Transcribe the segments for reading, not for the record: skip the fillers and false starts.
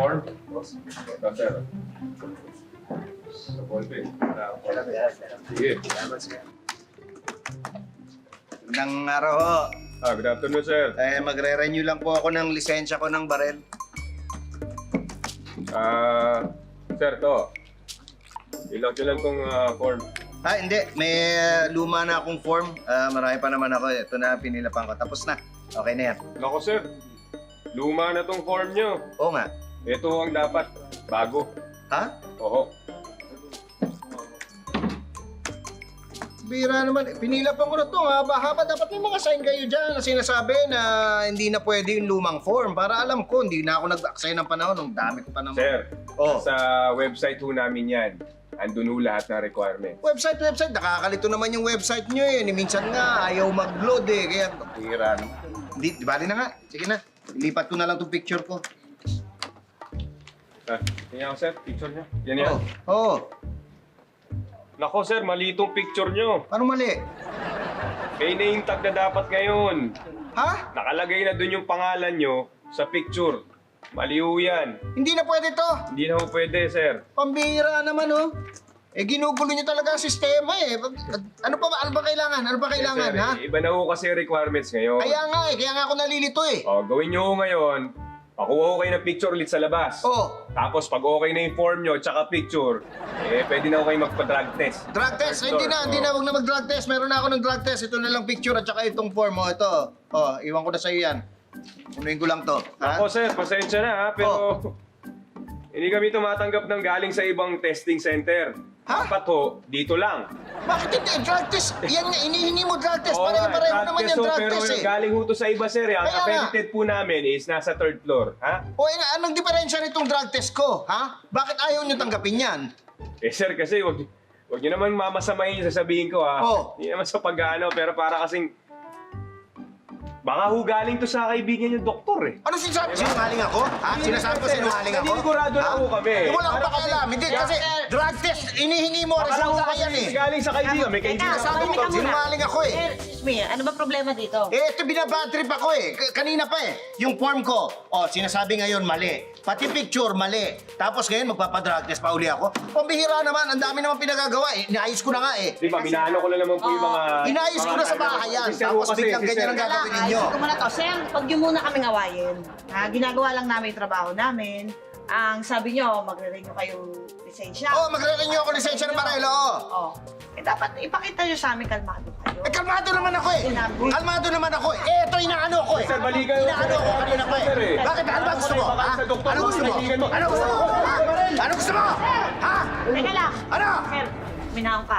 form. Ito, sir. Sa ballpen. Sige. Magandang araw ho. Good afternoon, sir. Magre-renew lang po ako ng lisensya ko ng barel. Sir, to. Ilaw nyo lang tong form. Hindi. May luma na akong form. Marami pa naman ako. Ito na, pinilapan ko. Tapos na. Okay na yan. Nako, sir. Luma na tong form nyo. Oo nga. Ito ang dapat. Bago. Ha? Oo. Bira naman. Pinilapan ko na ito. Haba-haba. Dapat may mga sign kayo dyan na sinasabi na hindi na pwede yung lumang form. Para alam ko, hindi na ako nag-aksaya ng panahon. Ang dami ko pa naman. Sir, Oh. sa website ho namin yan. Andun ho lahat ng requirement. Website. Nakakalito naman yung website nyo eh. Minsan nga, ayaw mag-load eh. Kaya, bira naman. Di bali na nga. Sige na. Ilipat ko na lang itong picture ko. Tingnan ko, sir. Picture nyo. Yan yan. Oo. Nako, sir. Mali itong picture nyo. Paano mali? May name tag na dapat ngayon. Ha? Nakalagay na dun yung pangalan nyo sa picture. Mali ho yan. Hindi na pwede to. Hindi na ho pwede, sir. Pambihira naman, oh. Ginugulo niyo talaga ang sistema, eh. Ano pa ba? Ano ba kailangan? Ano ba kailangan, Yes, sir. ha? Iba na ho kasi requirements ngayon. Kaya nga, eh. Kaya nga ako nalilito, eh. Gawin nyo ho ngayon. Pakuha ko kayo ng picture ulit sa labas. Oh. Tapos pag okay na yung form nyo, tsaka picture, pwede na ho kayo magpa-drug test. Drug test? Ay, hindi na. Huwag na mag-drug test. Meron na ako ng drug test. Ito na lang picture at saka itong form, oh. Ito. Oh, iwan ko na sa'yo yan. Unuin ko lang to. Ha? Ako, sir, pasensya na ha, pero hindi kami tumatanggap ng galing sa ibang testing center. Ha? Dapat ho, dito lang. Bakit hindi? Drug test? Yan nga, inihingi mo drug test. Oo nga, Pareho naman yung drug pero test, eh. galing ho to sa iba, sir. Ang Kaya nga. accredited po namin is nasa 3rd floor. Ha? O, anong diferensya nitong drug test ko? Ha? Bakit ayaw niyo tanggapin yan? Sir, kasi wag nyo naman mamasamayin yung sasabihin ko, ha? Oh. Hindi naman sa pag-ano, pero para kasing baka ho galing to sa kaibigan yung doktor, eh. Ano sinasabi? Sinungaling ako? Ha? Sinasabi ko sinungaling ako? Naninikurado na Ha? ho kami. Wala akong Para pakialam. Hindi kasi drug test, inihingi mo. Baka lang ho Resulta kasi yan eh. galing sa kaibigan. May kaibigan Teka, sa Sabi mo, Teka muna. sinungaling ako eh. Sir, excuse me, ano ba problema dito? Ito binabad trip ako eh. Kanina pa eh. Yung form ko. Sinasabi ngayon mali. Pati picture mali. Tapos ngayon magpapadrug test pa uli ako. Pambihira naman. Ang dami naman pinagagawa eh. Inaayos ko na nga eh. Di ba, minano ko na naman po yung mga... Inaayos ko na sa bahay yan. Si sir Tapos kasi, biglang si ganyan sir. ang gagawin ninyo. Ayos ko muna to. Sir, pag yun muna kami ngawayin. Ginagawa lang namin yung trabaho namin. Ang sabi nyo, magre-renew kayong lisensya. Magre-renew ako lisensya ng Barelo. Oh. Dapat ipakita nyo sa amin kalmado kayo. Kalmado naman ako eh. Kalmado naman ako eh. Ito inaano ko eh. Sir, balikan mo. Inaano ko kanina pa Sir, eh. Bakit? Ano ba gusto mo? Baka Ha? sa doktor Ano gusto mo? kaibigan mo. Ano gusto mo? Ha? Ano gusto mo? Ha? Teka lang. Ano? Sir, minahon ka.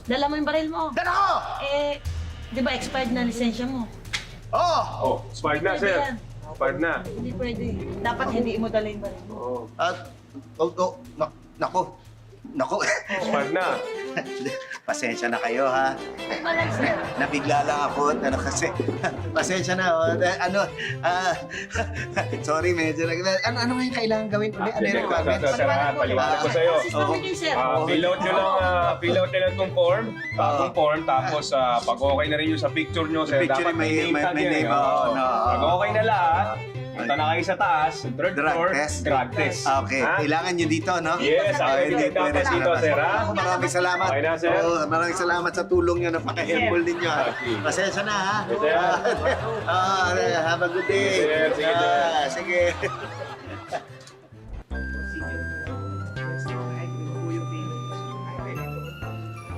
Dala mo yung baril mo. Dala ko! Di ba expired na lisensya mo? Oh, expired na, Pwede sir. yan. Expired na. Hindi pwede. Dapat hindi mo dala yung baril mo. Oh, At, nako. expired na. Pasensya na kayo ha. Ay, malang sir. Nabigla lang ako at kasi pasensya na sorry medyo ano yung kailangan gawin ulit? Ano yung requirement? Paliwanag ko sa'yo. Sabi din, sir. Fill out nyo lang, fill out nyo lang itong form, bagong form, tapos pag okay na rin yung sa picture nyo, sir, picture dapat may tag name, yan. oo, no. Pag okay na lahat, punta na kayo sa taas, 3rd floor, drug test. Okay, Ha? kailangan nyo dito, no? Yes, Hindi dapat dito, sir, ha? Maraming salamat. Okay na, sir. Oo, maraming salamat sa tulong nyo. Napaka-helpful ninyo. Ha? Okay. Pasensya na, ha? Yes, sir. Have a good day. Yes, sir. Sige, sir. Sige.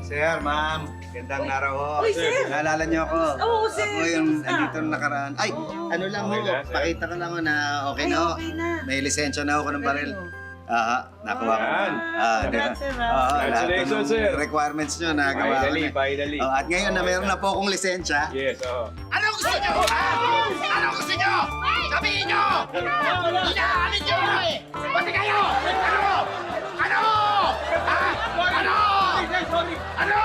Sir, ma'am. Gandang araw ho. Uy, sir. Naalala niyo ako. Oo, sir. Ako yung Kamusta? andito na nakaraan. Ay, ano lang ho. Okay na, sir. Pakita ko lang ho na okay Ay, na ho. okay na. May lisensya na ako ng baril. Nakuha ko. Ayan. Congrats, sir, ha? Congratulations, sir. Requirements nyo nagawa ko Finally, na. finally. At ngayon na meron na po akong lisensya. Yes, oo. Ano gusto nyo? Ano gusto nyo? Sabihin nyo! Inaanin nyo eh! Pati kayo! Ano? Ano? Ha? Ano? Ano?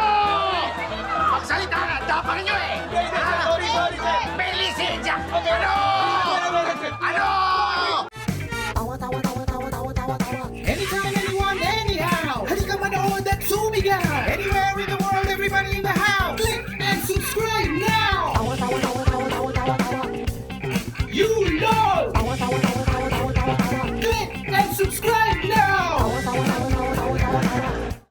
Magsalita na! Tapang nyo eh! Sorry, May lisensya! Ano? Ano?